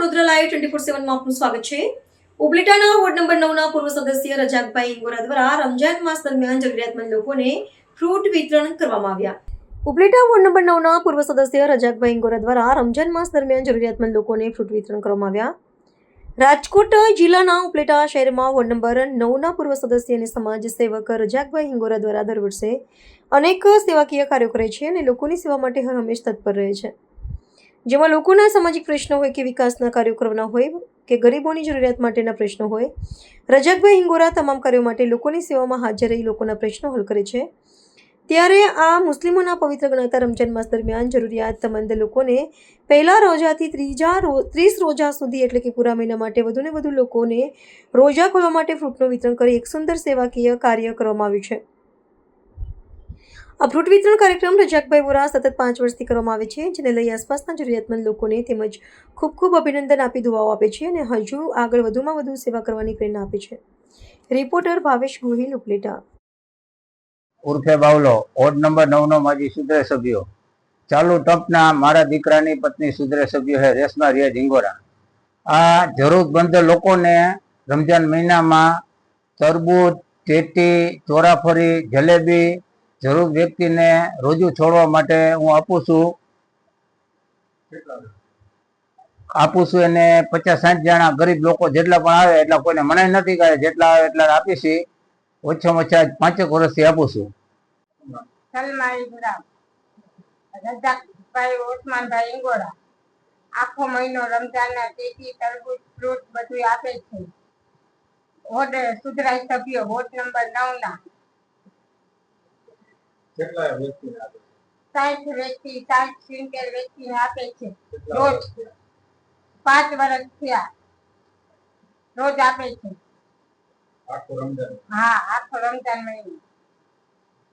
Vadodara live 24/7 માં આપનું સ્વાગત છે। ઉપલેટાના વોર્ડ નંબર 9 ના પૂર્વ સદસ્ય રજાકભાઈ ઇંગોરા દ્વારા રમજાન માસ દરમિયાન જરૂરિયાતમંદ લોકોને ફ્રૂટ વિતરણ કરવામાં આવ્યા। ઉપલેટા વોર્ડ નંબર 9 ના પૂર્વ સદસ્ય રજાકભાઈ ઇંગોરા દ્વારા રમજાન માસ દરમિયાન જરૂરિયાતમંદ લોકોને ફ્રૂટ વિતરણ કરવામાં આવ્યા। રાજકોટ જિલ્લાના ઉપલેટા શહેરમાં વોર્ડ નંબર 9 ના પૂર્વ સદસ્ય અને સમાજ સેવક રજાકભાઈ ઇંગોરા દ્વારા દર વર્ષે અનેક સેવાકીય કાર્યો કરે છે અને લોકોની સેવા માટે હર હંમેશ તત્પર રહે છે, જેમાં લોકોના સામાજિક પ્રશ્નો હોય કે વિકાસના કાર્યો કરવાના હોય કે ગરીબોની જરૂરિયાત માટેના પ્રશ્નો હોય, રજાકભાઈ ઇંગોરા તમામ કાર્યો માટે લોકોની સેવામાં હાજર રહી લોકોના પ્રશ્નો હલ કરે છે। ત્યારે આ મુસ્લિમોના પવિત્ર ગણાતા રમજાન માસ દરમિયાન જરૂરિયાતમંદ લોકોને પહેલા રોજાથી 30 રોજા સુધી એટલે કે પૂરા મહિના માટે વધુને વધુ લોકોને રોજા ખોલવા માટે ફ્રૂટનું વિતરણ કરી એક સુંદર સેવાકીય કાર્ય કરવામાં આવ્યું છે। આ ફ્રૂટ વિતરણ કાર્યક્રમ રજાકભાઈ વોરા સતત 5 વર્ષથી કરવામાં આવે છે, જેને લઈ આસપાસના જરૂરિયાતમંદ લોકોને તેમજ ખૂબ ખૂબ અભિનંદન આપી દુઆઓ આપે છે અને હજુ આગળ વધુમાં વધુ સેવા કરવાની પ્રેરણા આપે છે। રિપોર્ટર ભાવેશ ગોહિલ, ઉપલેટા। ઉર્ફે બાવલો, વોર્ડ નંબર 9 નો માજી સુધરે સભ્યો। ચાલુ ટપના મારા દીકરાની પત્ની સુધરે સભ્યો है રેશમા રિયાજ ઇંગોરા। આ જરૂરતમંદ લોકોને રમજાન મહિનામાં તરબૂચ, ટેટી, ચોરાફરી, જલેબી જરૂર વ્યક્તિને રોજુ છોડવા માટે હું આપું છું એને 50-60 જણા ગરીબ લોકો જેટલા પણ આવે એટલા કોઈને મનાઈ નથી કરે, જેટલા આવે એટલા આપીશી। ઓછામાં ઓછા 5 વર્ષથી આપું છું। સલમા ઇબ્રાહિમ, રજાકભાઈ ઓસમાનભાઈ ઇંગોરા આખો મહિનો રમજાનના ટેટી, તરબૂચ, ફ્રૂટ બધું આપે છે। વોર્ડ સુધરાઈ સભ્યો વોર્ડ નંબર 9 ના 60 વ્યક્તિ 60 વ્યક્તિને આપે છે રોજ। 5 વર્ષ થયા રોજ આપે છે। હા, આખો રમજાન મહિનો।